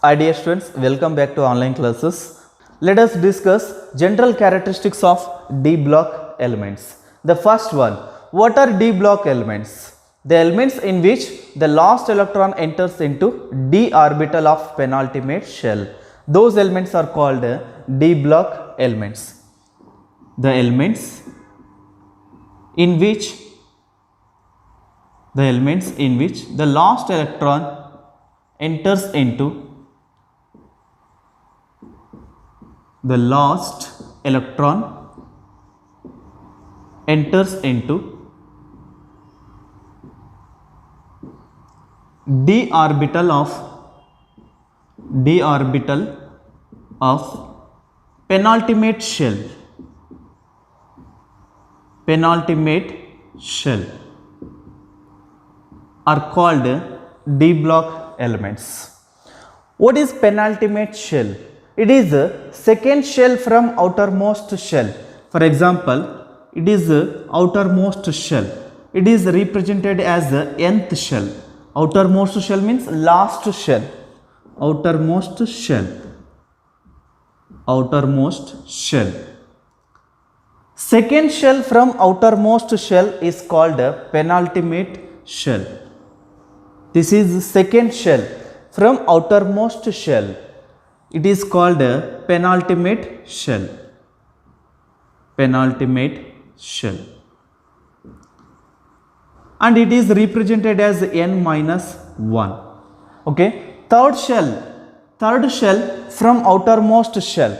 Hi dear students, welcome back to online classes. Let us discuss general characteristics of d block elements. The first one, what are d block elements? The elements in which the last electron enters into d orbital of penultimate shell. Those elements are called d block elements. The elements in which the last electron enters into the last electron enters into d orbital of penultimate shell are called d block elements. What is penultimate shell? It is a second shell from outermost shell. For example, it is a outermost shell. It is represented as the nth shell. Outermost shell means last shell. Outermost shell. Second shell from outermost shell is called a penultimate shell. This is the second shell from outermost shell. It is called a penultimate shell. And it is represented as n minus 1. Okay. Third shell from outermost shell.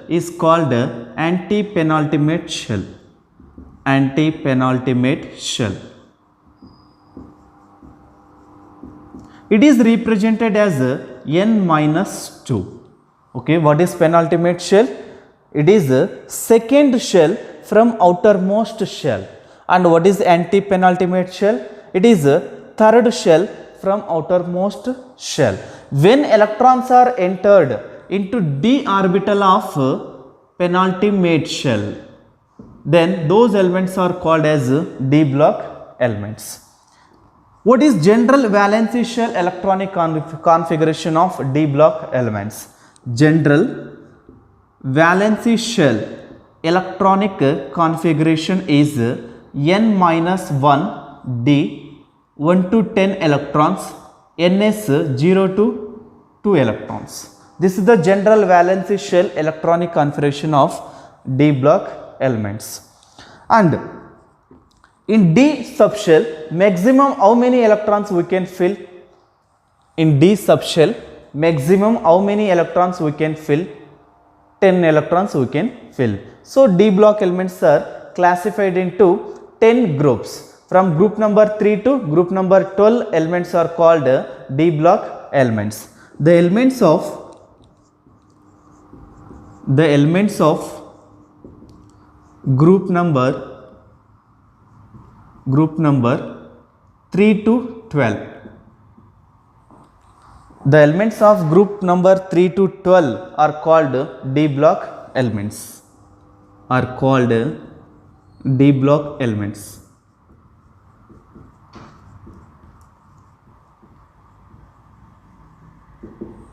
Is called anti-penultimate shell. It is represented as n minus 2. Okay, what is penultimate shell? It is a second shell from outermost shell. And what is anti-penultimate shell? It is a third shell from outermost shell. When electrons are entered into d orbital of penultimate shell, then those elements are called as d block elements. What is general valency shell electronic configuration of d block elements? General valency shell electronic configuration is n minus 1 d 1 to 10 electrons, ns 0 to 2 electrons. This is the general valency shell electronic configuration of d block elements. And in d subshell, maximum how many electrons we can fill? In d subshell, maximum how many electrons we can fill? 10 electrons we can fill. So d block elements are classified into 10 groups. From group number 3 to group number 12 elements are called d block elements. The elements of group number 3 to 12. The elements of group number 3 to 12 are called d block elements.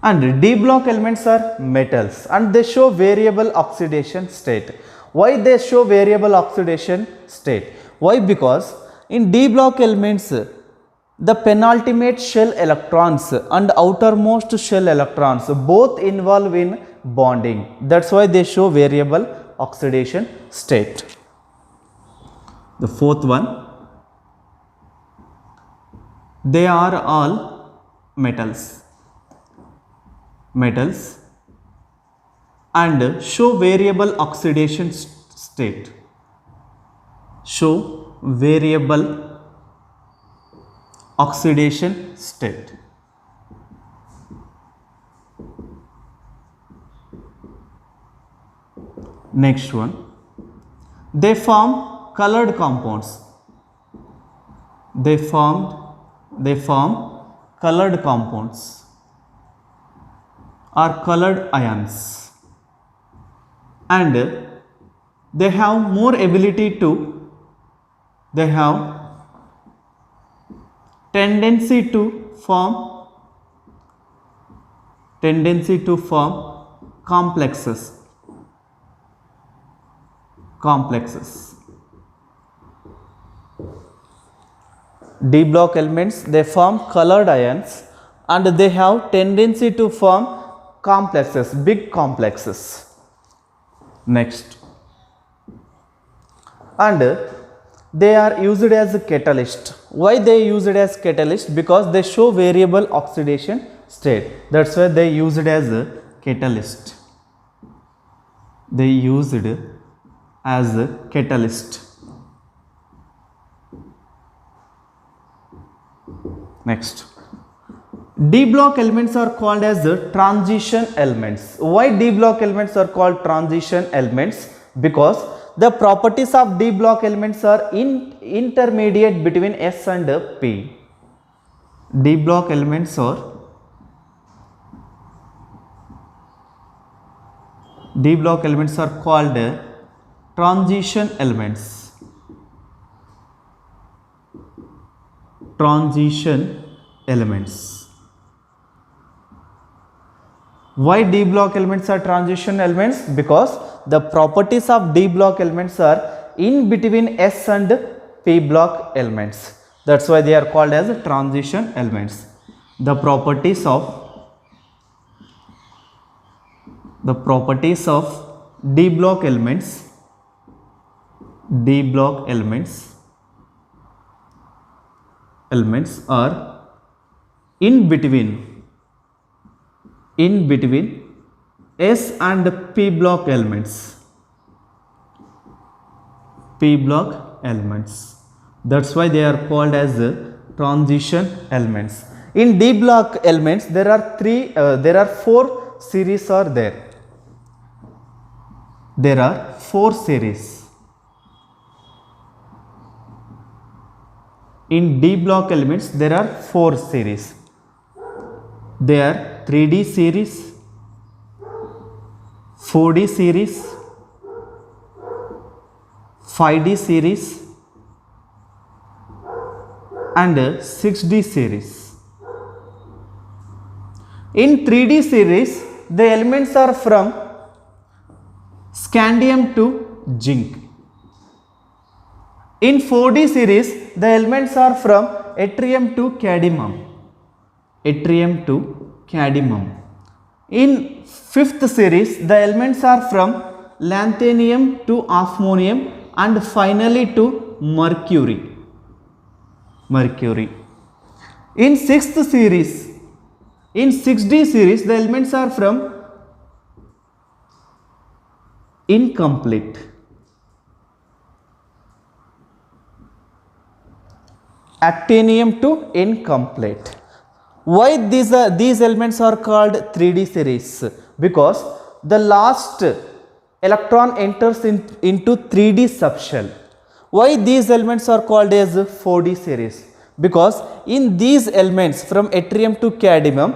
And d block elements are metals and they show variable oxidation state. Why they show variable oxidation state? Why? Because in d block elements, the penultimate shell electrons and outermost shell electrons both involve in bonding. That's why they show variable oxidation state. The fourth one, they are all metals and show variable oxidation state. Next one, they form colored compounds. They form colored compounds or colored ions, and they have more ability to, they have tendency to form complexes. D block elements, they form colored ions and they have tendency to form complexes, big complexes. Next, and they are used as a catalyst. Why they used as catalyst? Because they show variable oxidation state. That's why they used as a catalyst. They used as a catalyst. Next, D block elements are called as the transition elements. Why D block elements are called transition elements? Because the properties of D block elements are intermediate between S and P. D block elements are called transition elements. Why D block elements are transition elements? Because the properties of D block elements are in between S and P block elements. That's why they are called as transition elements. The properties of D block elements are in between S and P block elements. That's why they are called as transition elements. In D block elements, there are 4 series are there. There are 4 series. In D block elements, there are 4 series. They are 3D series, 4D series, 5D series and 6D series. In 3D series, the elements are from scandium to zinc. In 4D series, the elements are from yttrium to cadmium. In 5th series, the elements are from lanthanum to osmium and finally to mercury. In 6th series, in 6D series, the elements are from incomplete. Actinium to incomplete. Why these elements are called 3D series? Because the last electron enters into 3D subshell. Why these elements are called as 4D series? Because in these elements from yttrium to cadmium,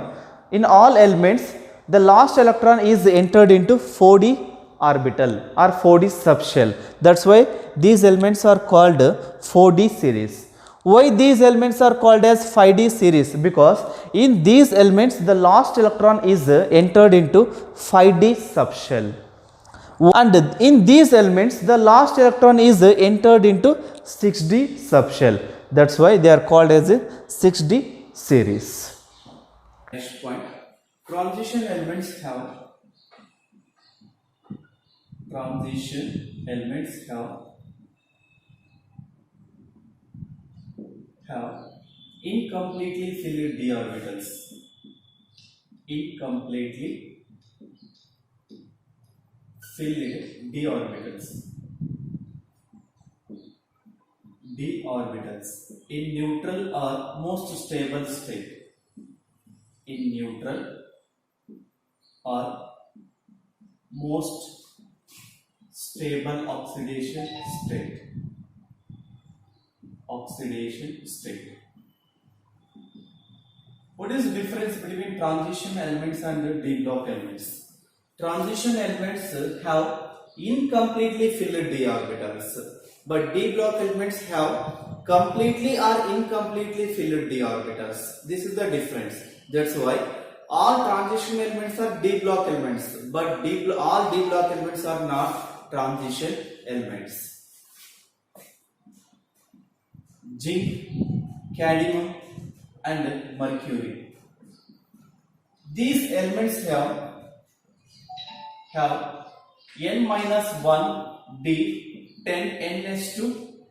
in all elements, the last electron is entered into 4D orbital or 4D subshell. That's why these elements are called 4D series. Why these elements are called as 5D series? Because in these elements, the last electron is entered into 5D subshell. And in these elements, the last electron is entered into 6D subshell. That's why they are called as a 6D series. Next point, transition elements have incompletely filled d orbitals. In neutral or most stable state. Oxidation state. What is the difference between transition elements and D block elements? Transition elements have incompletely filled d orbitals, but D block elements have completely or incompletely filled d orbitals. This is the difference. That's why all transition elements are d block elements, but all d block elements are not transition elements. Zinc, cadmium and mercury. These elements have n minus 1 d 10 ns2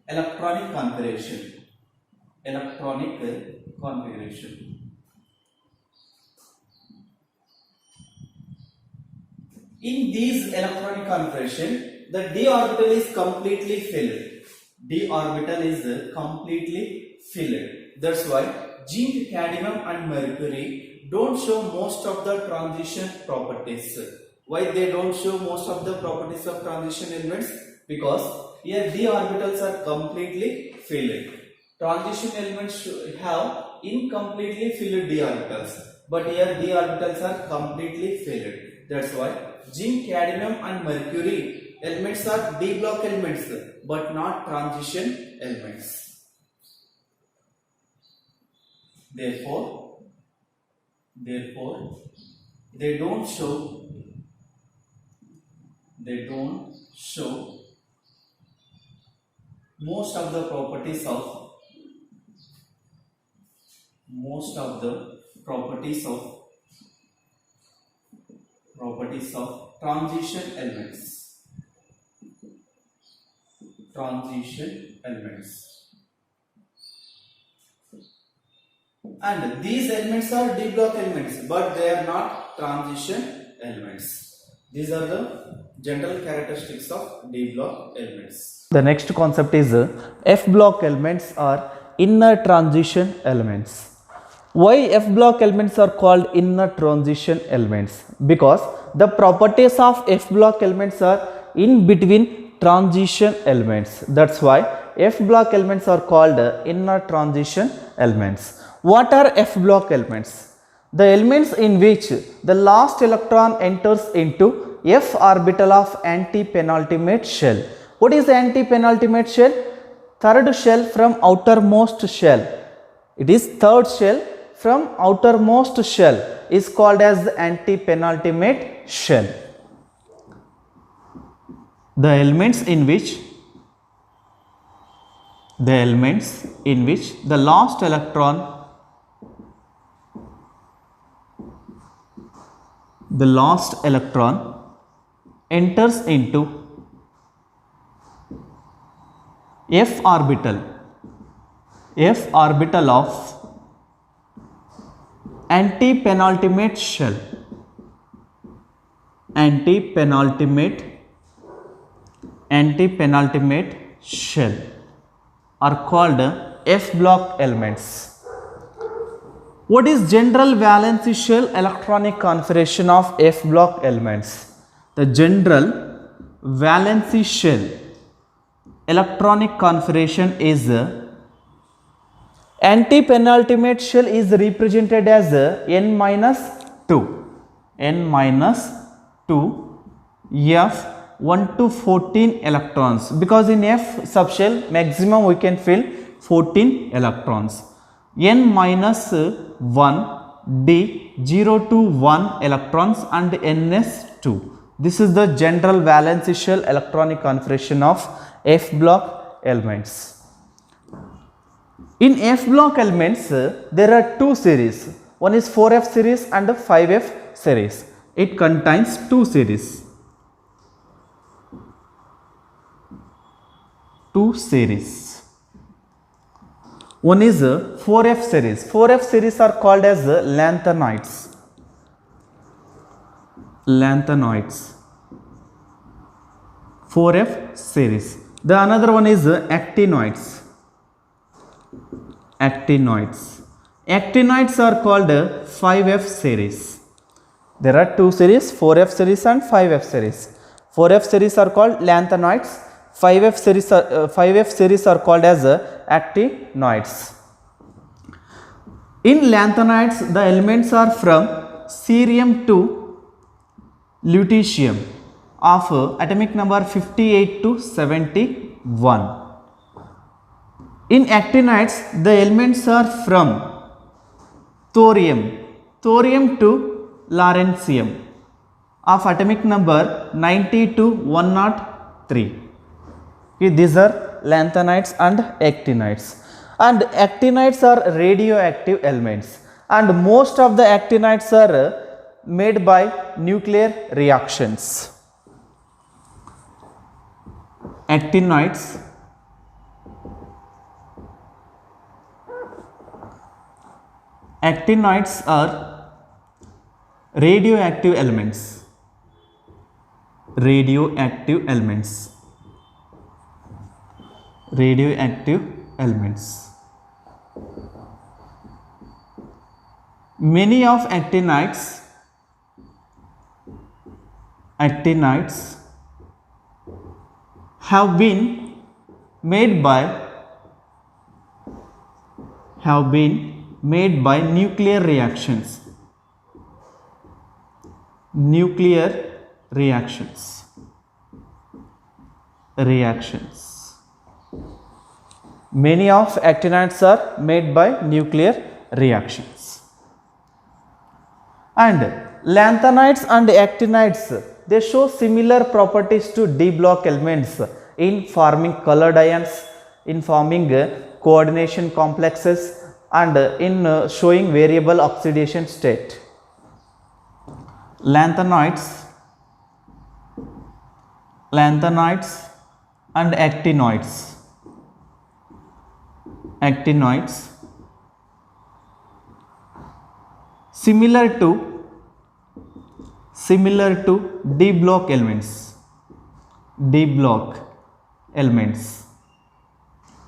electronic configuration. In these electronic configuration, the d orbital is completely filled. D orbital is completely filled. That's why zinc, cadmium and mercury don't show most of the transition properties. Why they don't show most of the properties of transition elements? Because here d orbitals are completely filled. Transition elements have incompletely filled d orbitals, but here d orbitals are completely filled. That's why zinc, cadmium and mercury elements are d block elements, but not transition elements. Therefore they don't show most of the properties of transition elements. And these elements are d block elements, but they are not transition elements. These are the general characteristics of d block elements. The next concept is f block elements are inner transition elements. Why f block elements are called inner transition elements? Because the properties of f block elements are in between transition elements. That's why f block elements are called inner transition elements. What are f block elements? The elements in which the last electron enters into f orbital of anti-penultimate shell. What is the anti-penultimate shell? Third shell from outermost shell. It is third shell from outermost shell is called as the anti-penultimate shell. The elements in which the last electron enters into f orbital of anti-penultimate shell are called f block elements. What is general valency shell electronic configuration of f block elements? The general valency shell electronic configuration is anti-penultimate shell is represented as n minus 2 f 1 to 14 electrons, because in f subshell maximum we can fill 14 electrons. N minus 1 d 0 to 1 electrons and ns2. This is the general valency shell electronic configuration of f block elements. In f block elements there are two series. One is 4f series and 5f series. It contains two series. One is 4f series. 4f series are called as lanthanoids. 4f series. The another one is actinoids. Actinoids are called 5f series. There are two series, 4f series and 5f series. 4f series are called lanthanoids. 5f series are called as actinoids. In lanthanoids, the elements are from cerium to lutetium of atomic number 58 to 71. In actinides, the elements are from thorium to lawrencium of atomic number 90 to 103. Okay, these are lanthanides and actinides. And actinides are radioactive elements, and most of the actinides are made by nuclear reactions. Actinides are radioactive elements. Many of actinides have been made by nuclear reactions. Many of actinides are made by nuclear reactions. And lanthanides and actinides, they show similar properties to D block elements in forming colored ions, in forming coordination complexes, and in showing variable oxidation state. Lanthanides and actinoids similar to D block elements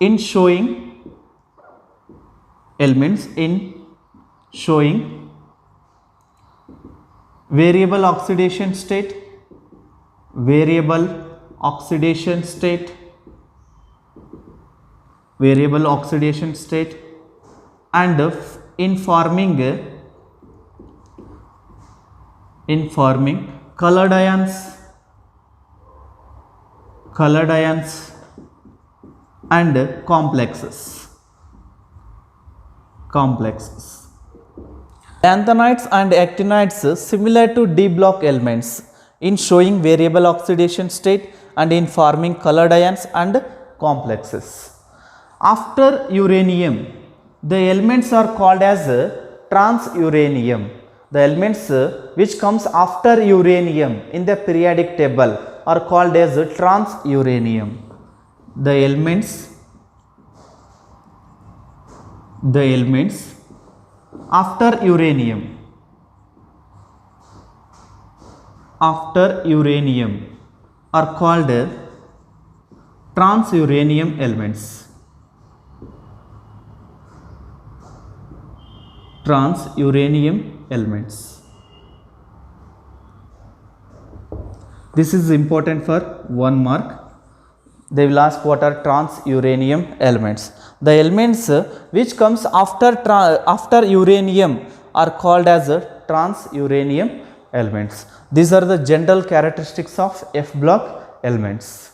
in showing variable oxidation state, and in forming colored ions and complexes. Lanthanides and actinides similar to D block elements in showing variable oxidation state and in forming colored ions and complexes. After uranium, the elements are called as transuranium. The elements which comes after uranium in the periodic table are called as transuranium. The elements after uranium are called transuranium elements. This is important for 1 mark. They will ask what are transuranium elements. The elements which comes after uranium are called as transuranium elements. These are the general characteristics of F block elements.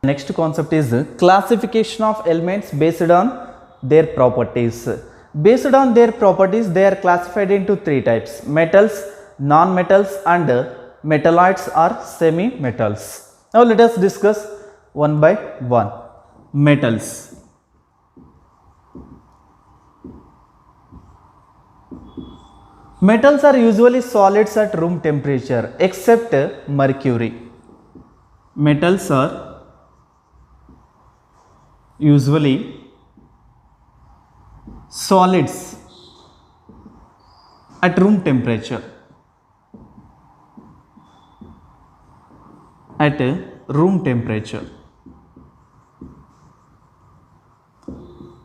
Next concept is classification of elements based on their properties. Based on their properties, they are classified into 3 types: metals, non-metals, and metalloids or semi-metals. Now let us discuss one by one. Metals. Metals are usually solids at room temperature except mercury. Metals are usually solids at room temperature.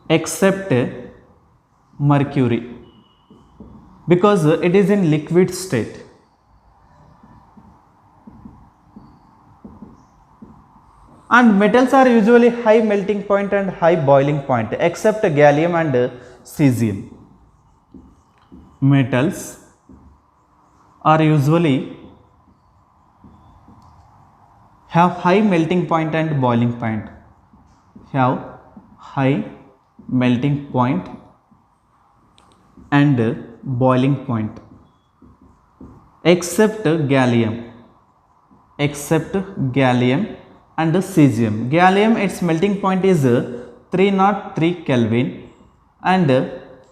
Except mercury, because it is in liquid state. And metals are usually high melting point and high boiling point except gallium and cesium. Metals are usually have high melting point and boiling point. melting point and boiling point except gallium and cesium. Gallium, its melting point is 303 Kelvin and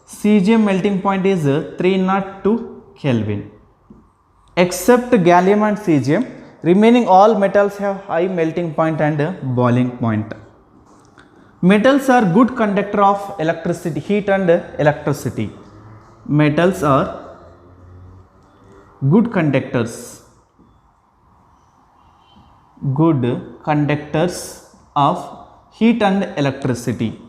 cesium melting point is 302 Kelvin. Except gallium and cesium, remaining all metals have high melting point and boiling point. Metals are good conductor of electricity, heat and electricity. Metals are good conductors of heat and electricity.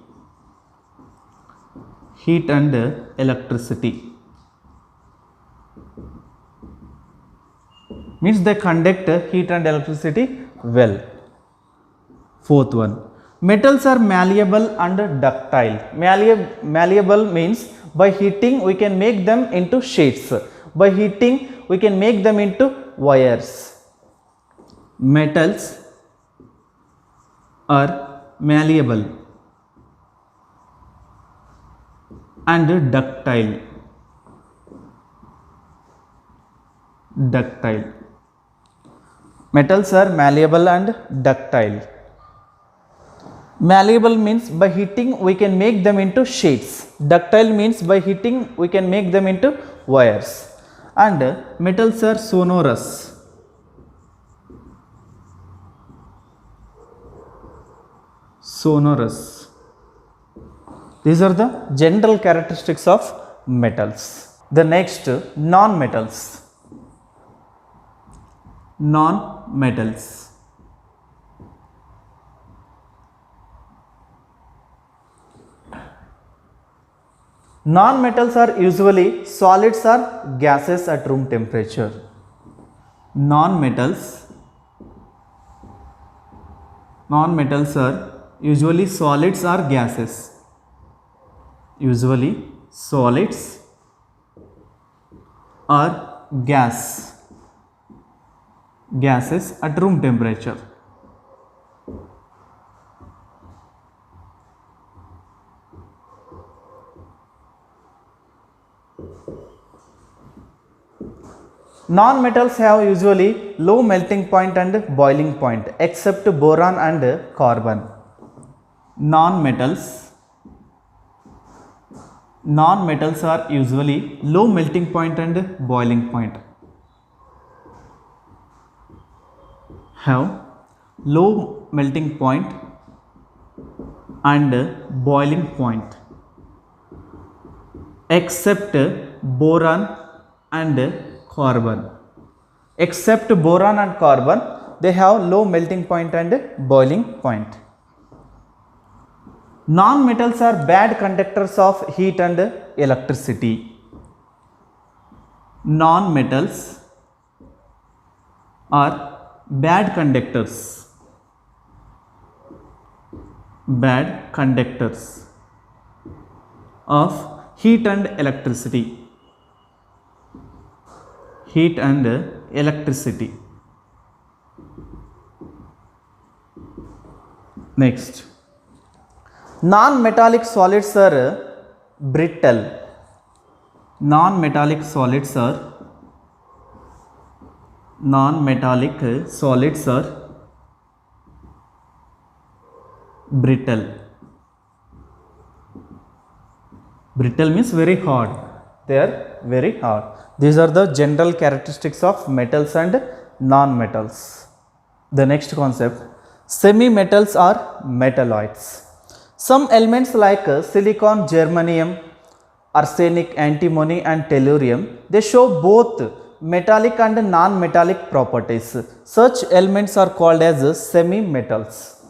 Means they conduct heat and electricity well. Fourth one, metals are malleable and ductile. Malleable means by heating we can make them into sheets. By heating we can make them into wires. Metals are malleable and ductile. Metals are malleable and ductile. Malleable means by heating we can make them into sheets. Ductile means by heating we can make them into wires. And metals are sonorous. These are the general characteristics of metals. The next, non-metals. Non-metals are usually solids or gases at room temperature. Non-metals are usually solids or gases. Gases at room temperature. Non-metals have usually low melting point and boiling point except boron and carbon. Non-metals are usually low melting point and boiling point. Have low melting point and boiling point except boron and carbon. Except boron and carbon, they have low melting point and boiling point. Non-metals are bad conductors of heat and electricity. Non-metals are bad conductors of heat and electricity. Next, non-metallic solids are brittle. Non-metallic solids are brittle. Brittle means very hard. They are very hard. These are the general characteristics of metals and non-metals. The next concept, semi-metals are metalloids. Some elements like silicon, germanium, arsenic, antimony and tellurium, they show both metallic and non-metallic properties. Such elements are called as semi-metals.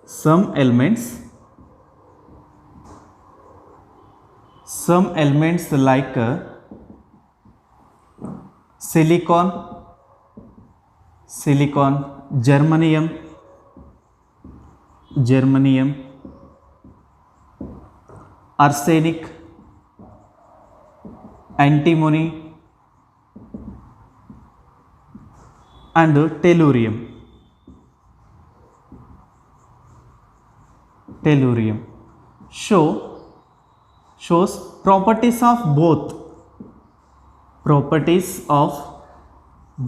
Some elements like silicon, germanium, arsenic, antimony and tellurium. Show shows properties of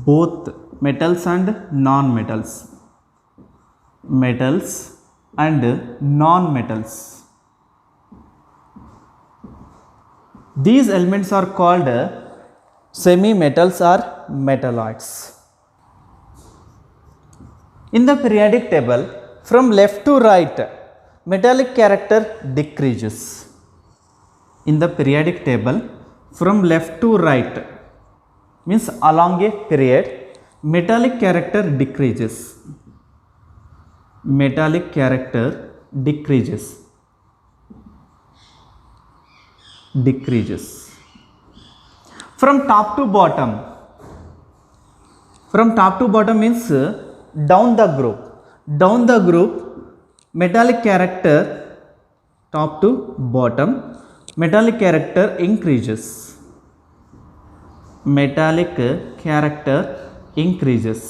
both metals and non-metals, metals and non-metals. These elements are called semi-metals or metalloids. In the periodic table, from left to right, metallic character decreases. In the periodic table, from left to right, means along a period, metallic character decreases. Metallic character decreases. From top to bottom. From top to bottom means down the group, metallic character, top to bottom, metallic character increases. Metallic character increases.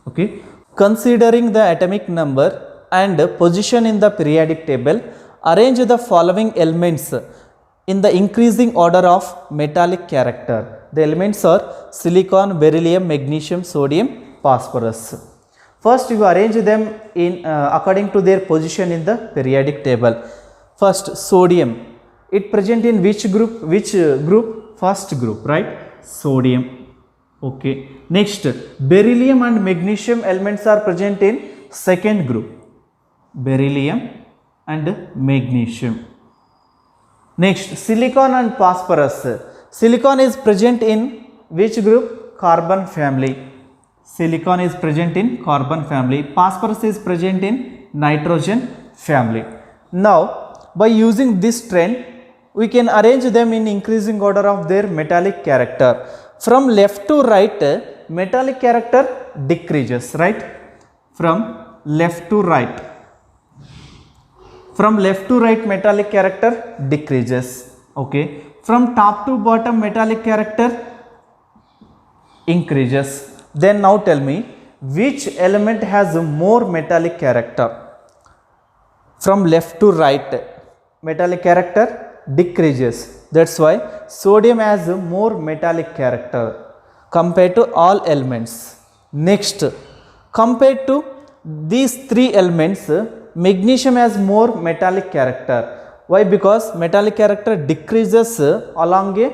Okay. Considering the atomic number and position in the periodic table, arrange the following elements in the increasing order of metallic character. The elements are silicon, beryllium, magnesium, sodium, phosphorus. First you arrange them in according to their position in the periodic table. First, sodium, it present in which group? First group, right? Sodium. Okay. Next, beryllium and magnesium elements are present in second group. Beryllium and magnesium. Next, silicon and phosphorus. Silicon is present in which group? Carbon family. Silicon is present in carbon family. Phosphorus is present in nitrogen family. Now, by using this trend, we can arrange them in increasing order of their metallic character. From left to right, metallic character decreases, right? From left to right. From left to right, metallic character decreases. Okay. From top to bottom, metallic character increases. Then now tell me, which element has more metallic character? From left to right, metallic character decreases. That's why sodium has more metallic character compared to all elements. Next, compared to these three elements, magnesium has more metallic character. Why? Because metallic character decreases along a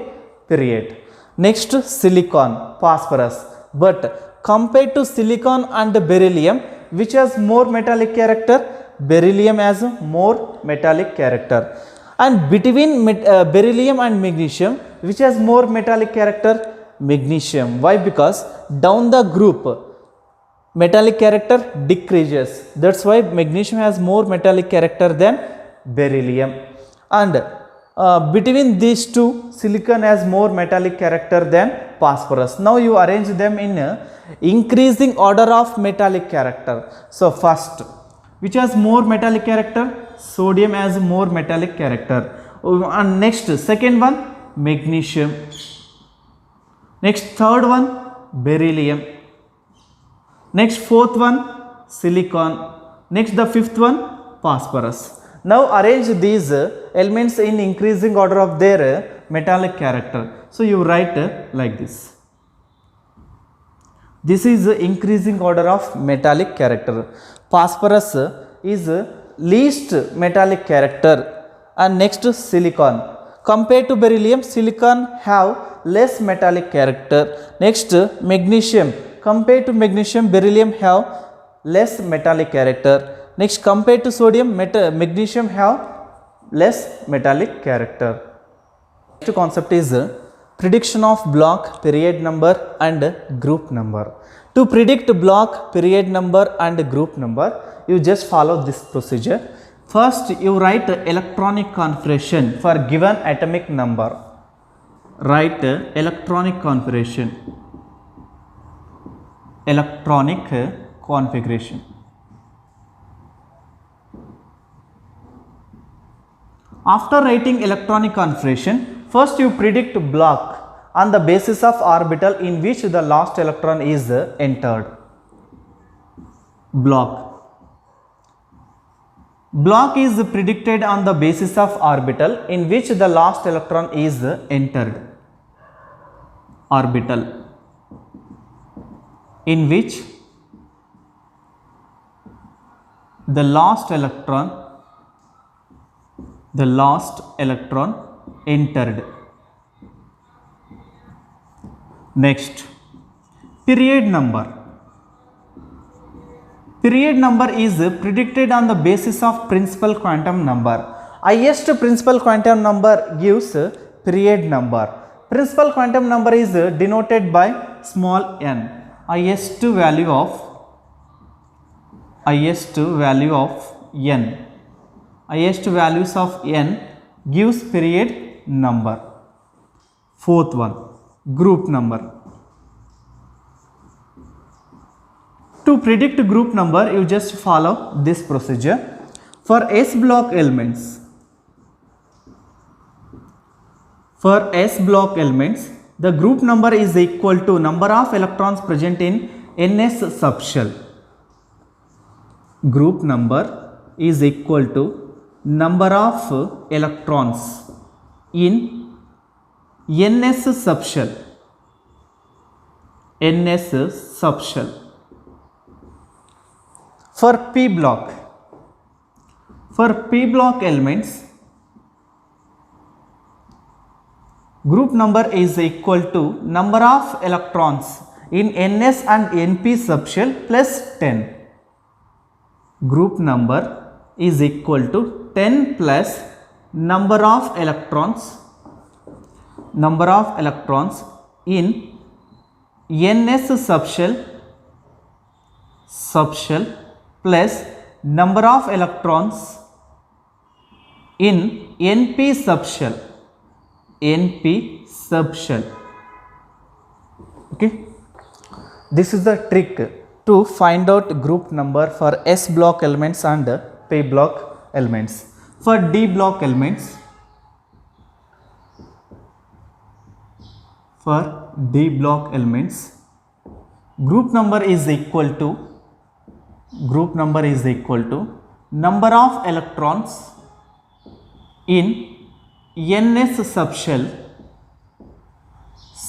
period. Next, silicon, phosphorus. But compared to silicon and beryllium, which has more metallic character? Beryllium has more metallic character. And between beryllium and magnesium, which has more metallic character? Magnesium. Why? Because down the group, metallic character decreases. That's why magnesium has more metallic character than beryllium. And between these two, silicon has more metallic character than phosphorus. Now you arrange them in increasing order of metallic character. So first, which has more metallic character? Sodium has more metallic character. And next, second one, magnesium. Next, third one, beryllium. Next, fourth one, silicon. Next, the fifth one, phosphorus. Now arrange these elements in increasing order of their metallic character. So you write like this. This is increasing order of metallic character. Phosphorus is least metallic character, and next silicon. Compared to beryllium, silicon have less metallic character. Next, magnesium. Compared to magnesium, beryllium have less metallic character. Next, compared to sodium, magnesium have less metallic character. Next concept is prediction of block, period number and group number. To predict block, period number and group number, you just follow this procedure. First, you write electronic configuration for given atomic number. Write electronic configuration. Electronic configuration. After writing electronic configuration, first you predict block on the basis of orbital in which the last electron is entered. Block. Block is predicted on the basis of orbital in which the last electron is entered. Orbital in which the last electron entered. Next, period number. Period number is predicted on the basis of principal quantum number. Highest principal quantum number gives period number. Principal quantum number is denoted by small n. Highest value of n. Highest values of n gives period number. Fourth one, group number. To predict group number, you just follow this procedure. For S block elements, the group number is equal to number of electrons present in ns subshell. Group number is equal to number of electrons in ns subshell. For P block elements, group number is equal to number of electrons in ns and np subshell plus 10. Group number is equal to 10 plus number of electrons in ns subshell plus number of electrons in np subshell. Okay, this is the trick to find out group number for S block elements and P block elements. For D block elements, group number is equal to number of electrons in ns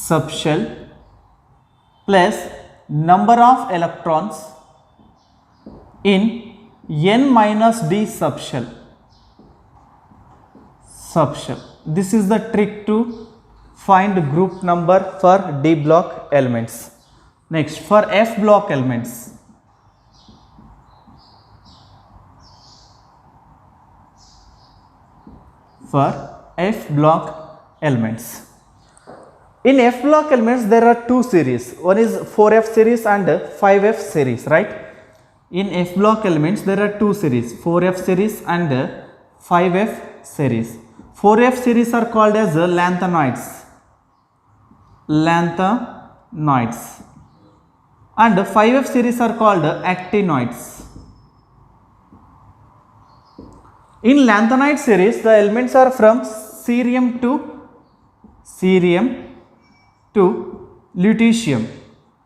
subshell plus number of electrons in n minus d subshell. This is the trick to find group number for D block elements. Next, for F block elements, in F block elements there are two series. One is 4F series and 5F series, right? In F block elements there are two series, 4F series and 5F series. 4F series are called as lanthanoids, and 5F series are called actinoids. In lanthanoid series, the elements are from cerium to lutetium,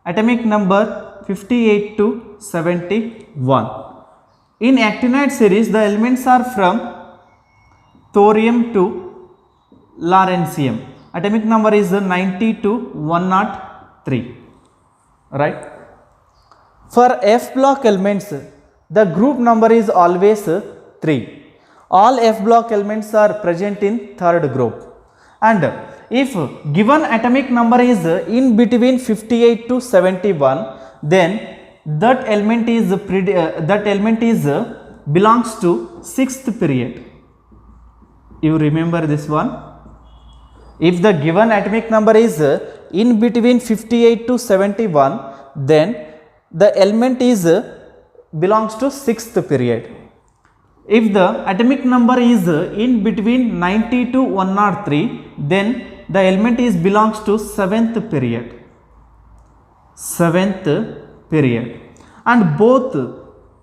atomic number 58 to 71. In actinoid series, the elements are from thorium to lawrencium, atomic number is 90 to 103, right? For F block elements, the group number is always 3. All F block elements are present in third group, and if given atomic number is in between 58 to 71, then that element belongs to sixth period. You remember this one? If the given atomic number is in between 58 to 71, then the element belongs to sixth period. If the atomic number is in between 90 to 103, then the element belongs to seventh period. And both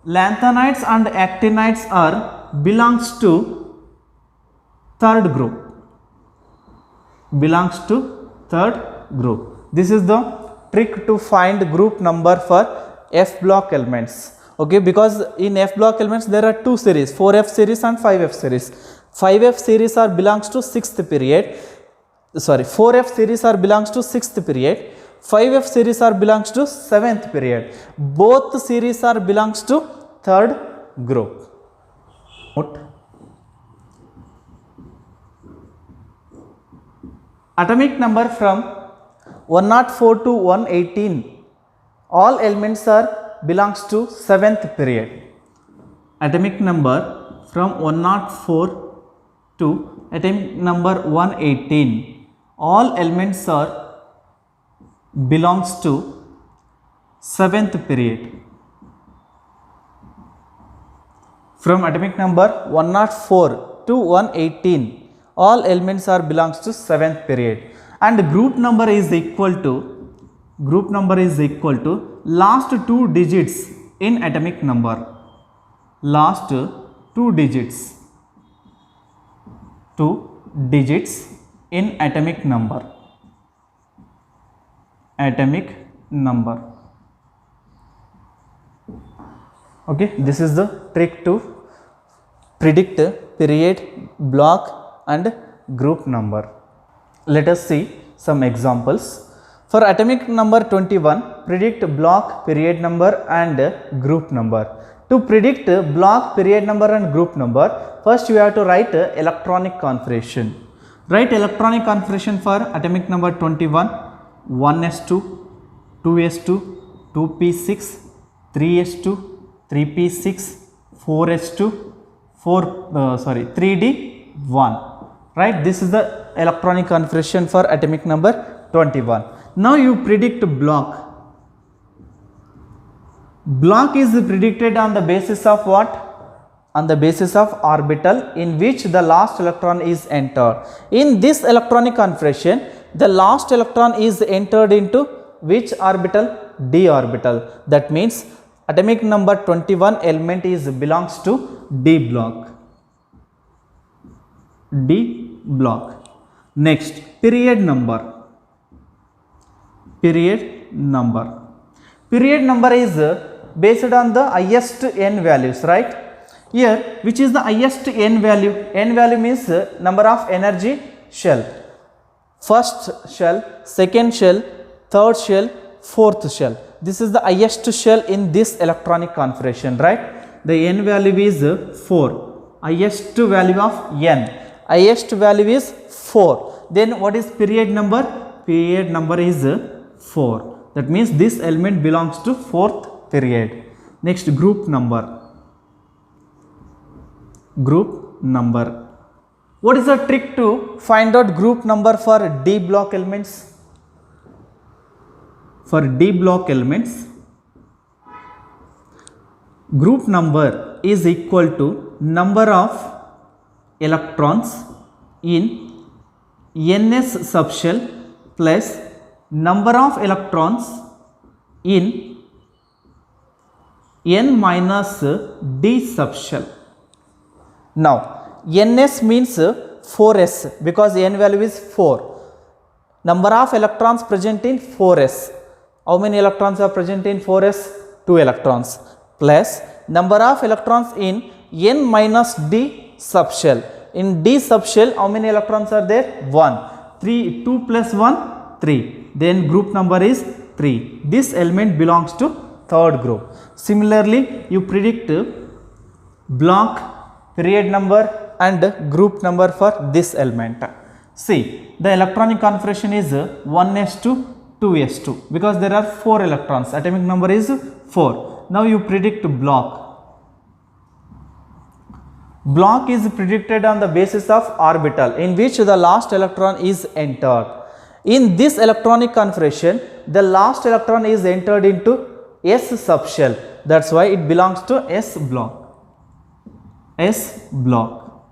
lanthanides and actinides belongs to third group. This is the trick to find group number for F block elements. Okay, because in F block elements there are two series, 4F series and 5F series. 5F series are belongs to 6th period. Sorry, 4F series are belongs to 6th period. 5F series are belongs to 7th period. Both series are belongs to 3rd group. Note. Atomic number from 104 to 118, all elements are belongs to 7th period. Atomic number from 104 to atomic number 118, all elements are belongs to 7th period. From atomic number 104 to 118, all elements are belongs to 7th period, and group number is equal to last two digits in atomic number. Last two digits in atomic number. Okay, this is the trick to predict period, block and group number. Let us see some examples. For atomic number 21, predict block, period number and group number. To predict block, period number and group number, first you have to write electronic configuration. Write electronic configuration for atomic number 21, 1s2, 2s2, 2p6, 3s2, 3p6, 4s2, 3d1. Right, this is the electronic configuration for atomic number 21. Now you predict block. Block is predicted on the basis of what? On the basis of orbital in which the last electron is entered. In this electronic configuration, the last electron is entered into which orbital? D orbital. That means atomic number 21 element is belongs to D block. D block. Next, period number. Period number is based on the highest n values, right? Here, which is the highest n value? N value means number of energy shell. First shell, second shell, third shell, fourth shell. This is the highest shell in this electronic configuration, right? The n value is 4. Highest value of n. Highest value is 4. Then what is period number? Period number is 4. That means this element belongs to 4th period. Next, group number. Group number. What is the trick to find out group number for D block elements? For D block elements, group number is equal to number of electrons in ns subshell plus number of electrons in n minus d subshell. Now, ns means 4s because n value is 4. Number of electrons present in 4s. How many electrons are present in 4s? 2 electrons. Plus number of electrons in n minus d subshell. In d subshell, how many electrons are there? 1. 2 plus 1, 3. Then group number is 3. This element belongs to 3rd group. Similarly, you predict block, period number and group number for this element. See, the electronic configuration is 1s2, 2s2 because there are 4 electrons. Atomic number is 4. Now you predict block. Block is predicted on the basis of orbital in which the last electron is entered. In this electronic configuration, the last electron is entered into S subshell. That's why it belongs to S block. S block.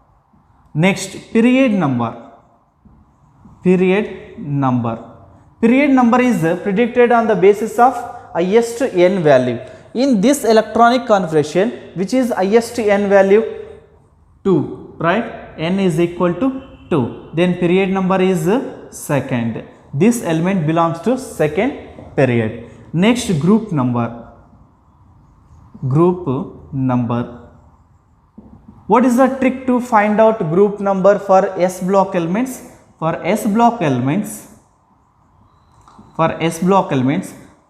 Next, period number. Period number. Period number is predicted on the basis of highest n value. In this electronic configuration, which is highest n value? 2, right? N is equal to 2. Then period number is second. This element belongs to second period. Next, group number. group number. What is the trick to find out group number for S block elements? For S block elements,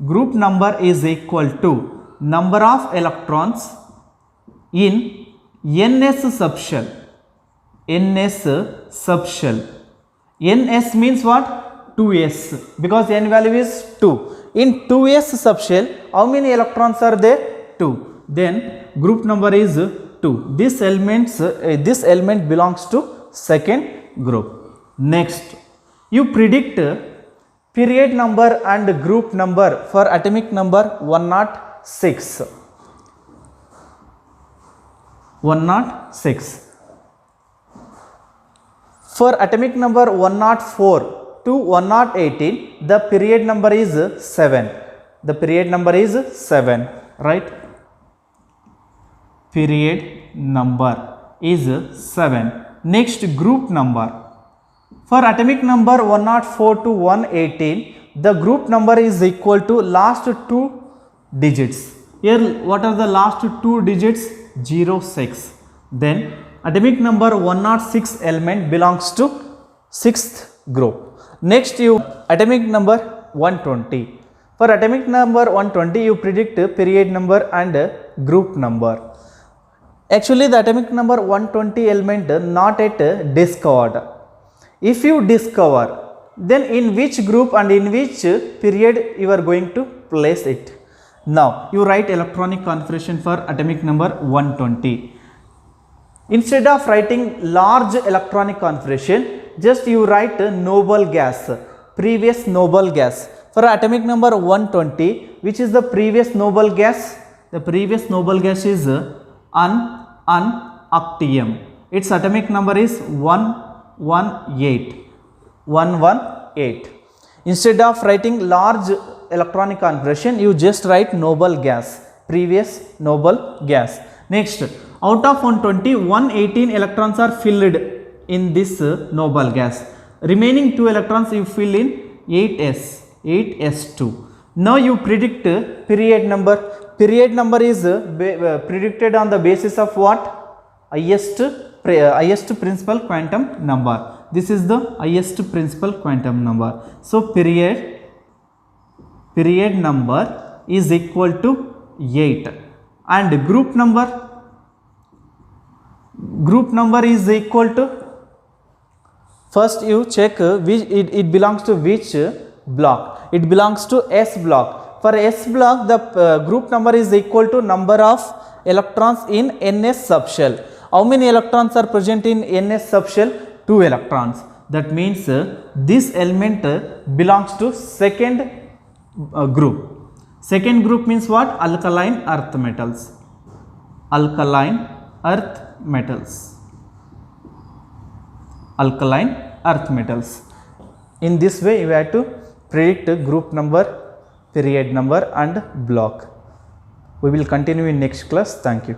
group number is equal to number of electrons in ns subshell. ns subshell. ns means what? 2s, because n value is 2. In 2s subshell, how many electrons are there? 2. Then group number is 2. This element belongs to second group. Next, you predict period number and group number for atomic number 106. 106. For atomic number 104 to 118, the period number is 7. The period number is 7, right? Period number is 7. Next, group number. For atomic number 104 to 118, the group number is equal to last 2 digits. Here, what are the last 2 digits? 06. Then, atomic number 106 element belongs to 6th group. Next, you atomic number 120. For atomic number 120, you predict period number and group number. Actually, the atomic number 120 element not yet discovered. If you discover, then in which group and in which period you are going to place it. Now, you write electronic configuration for atomic number 120. Instead of writing large electronic configuration, just you write noble gas, previous noble gas. For atomic number 120, which is the previous noble gas? The previous noble gas is unactinium. Its atomic number is 118. Instead of writing large electronic configuration, you just write noble gas, previous noble gas. Next, out of 120, 118 electrons are filled in this noble gas. Remaining 2 electrons you fill in 8s2. Now you predict period number. Period number is predicted on the basis of what? Highest principal quantum number. This is the highest principal quantum number. So period number is equal to 8, and group number is equal to, first you check which it belongs to which block. It belongs to S block. For S block, the group number is equal to number of electrons in ns subshell. How many electrons are present in ns subshell? 2 electrons. That means this element belongs to second group. Second group means what? Alkaline earth metals. Alkaline earth metals. Alkaline earth metals. In this way, you have to predict group number, period number and block. We will continue in next class. Thank you.